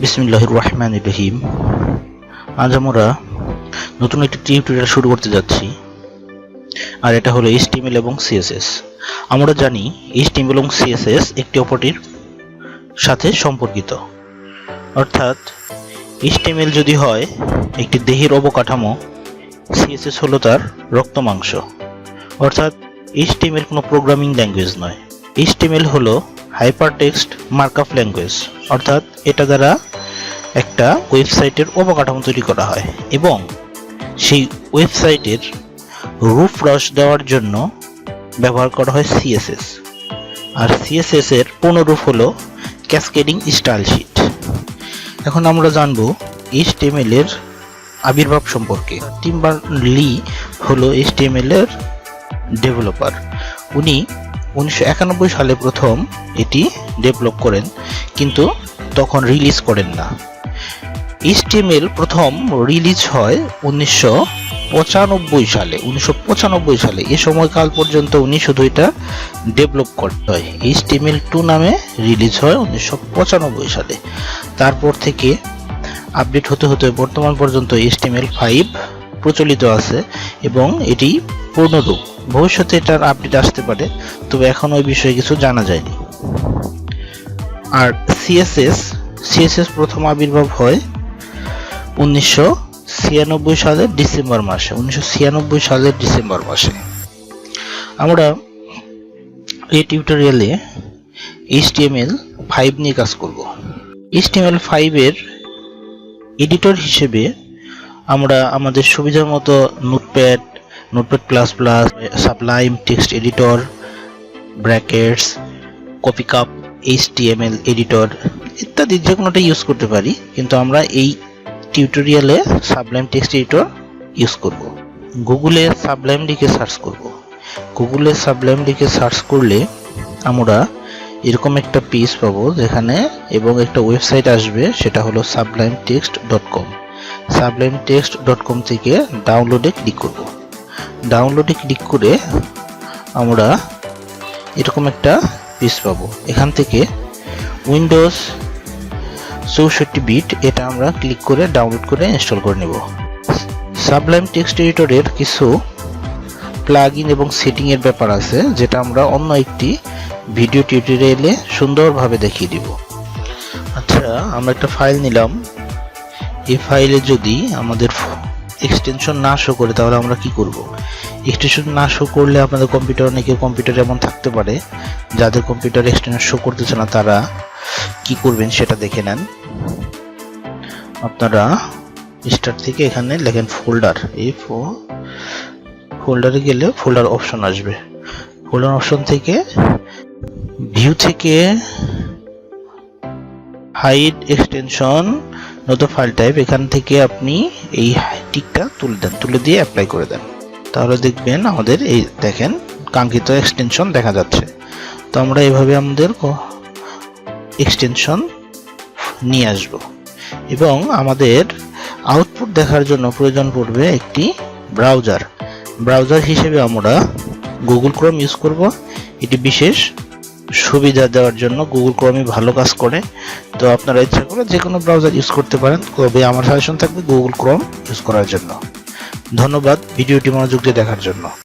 বিসমিল্লাহির রহমানির রহিম। আজ আমরা নতুন একটি টিউটোরিয়াল শুরু করতে যাচ্ছি, আর এটা হলো HTML এবং CSS। আমরা জানি HTML এবং CSS একটি অপরটির সাথে সম্পর্কিত, অর্থাৎ HTML যদি হয় একটি দেহের অবকাঠামো, CSS হলো তার রক্ত মাংস। অর্থাৎ HTML কোনো প্রোগ্রামিং ল্যাঙ্গুয়েজ নয়, HTML হলো HyperText Markup Language, অর্থাৎ এটা দ্বারা একটা ওয়েবসাইটের অবকাঠামো তৈরি করা হয় এবং সেই ওয়েবসাইটের রূপরস দেওয়ার জন্য ব্যবহার করা হয় CSS। আর CSS এর পূর্ণরূপ হলো Cascading Style Sheets। এখন আমরা জানব HTML এর আবির্ভাব সম্পর্কে। টিম বার্নলি হলো HTML এর ডেভেলপার। উনি 1991 সালে প্রথম এটি ডেভেলপ করেন, কিন্তু তখন রিলিজ করেন না। HTML প্রথম রিলিজ হয় 1995 সালে। এ সময়কাল পর্যন্ত উনি শুধু এটা ডেভেলপ করতে হয়। HTML2 নামে রিলিজ হয় 1995 সালে। তারপর থেকে আপডেট হতে হতে বর্তমান পর্যন্ত HTML5 প্রচলিত আছে এবং এটি পূর্ণরূপ। ভবিষ্যতে এটার আপডেট আসতে পারে, তবে এখন ওই বিষয়ে কিছু জানা যায়নি। আর CSS প্রথম আবির্ভাব হয় 1996 সালের ডিসেম্বর মাসে। আমরা এই টিউটোরিয়ালে HTML5 নিয়ে কাজ করব। HTML5 এর এডিটর হিসেবে আমরা আমাদের সুবিধার মতো notepad, Sublime text editor, brackets, copy cup, HTML editor ইত্যাদি যে কোনোটা ইউজ করতে পারি, কিন্তু আমরা এই টিউটোরিয়ালে Sublime টেক্সট এডিটর ইউজ করব। গুগলে Sublime লিখে সার্চ করলে আমরা এরকম একটা পেজ পাবো যেখানে এবং একটা ওয়েবসাইট আসবে, সেটা হলো sublimetext.com। sublimetext.com থেকে ডাউনলোডে ক্লিক করব। ডাউনলোডে ক্লিক করে আমরা এরকম একটা পেজ পাবো। এখান থেকে উইন্ডোজ 64 বিট এটা আমরা ক্লিক করে ডাউনলোড করে ইনস্টল করে নেব। সাবলাইম টেক্সট এডিটরের কিছু প্লাগইন এবং সেটিং এর ব্যাপার আছে, যেটা আমরা অন্য একটি ভিডিও টিউটোরিয়ালে সুন্দরভাবে দেখিয়ে দিব। আচ্ছা, আমরা একটা ফাইল নিলাম। এই ফাইলে যদি আমাদের এক্সটেনশন না শো করে তাহলে আমরা কি করব? এক্সটেনশন না শো করলে আপনাদের অনেকের কম্পিউটার এমন থাকতে পারে যাদের কম্পিউটার এক্সটেনশন শো করতেছে না, তারা কি করবেন সেটা দেখে নেন। আপনারা স্টার্ট থেকে এখানে লেখেন ফোল্ডার। এই ফোল্ডারে গেলে ফোল্ডার অপশন আসবে। ফোল্ডার অপশন থেকে ভিউ থেকে হাইড এক্সটেনশন নতুন ফাইল টাইপ, এখান থেকে আপনি এই টিকটা তুলে দিয়ে অ্যাপ্লাই করে দেন। তাহলে দেখবেন আমাদের এই দেখেন কাঙ্ক্ষিত এক্সটেনশন দেখা যাচ্ছে। তো আমরা এভাবে আমাদের এক্সটেনশন নিয়ে আসব এবং আমাদের আউটপুট দেখার জন্য প্রয়োজন পড়বে একটি ব্রাউজার হিসেবে আমরা গুগল ক্রোম ইউজ করব। এটি বিশেষ সুবিধা দেওয়ার জন্য গুগল ক্রোমই ভালো কাজ করে। তো আপনারা ইচ্ছা করে যে কোনো ব্রাউজার ইউজ করতে পারেন, তবে আমার সাজেশন থাকবে গুগল ক্রোম ইউজ করার জন্য। ধন্যবাদ ভিডিওটি মনোযোগ দিয়ে দেখার জন্য।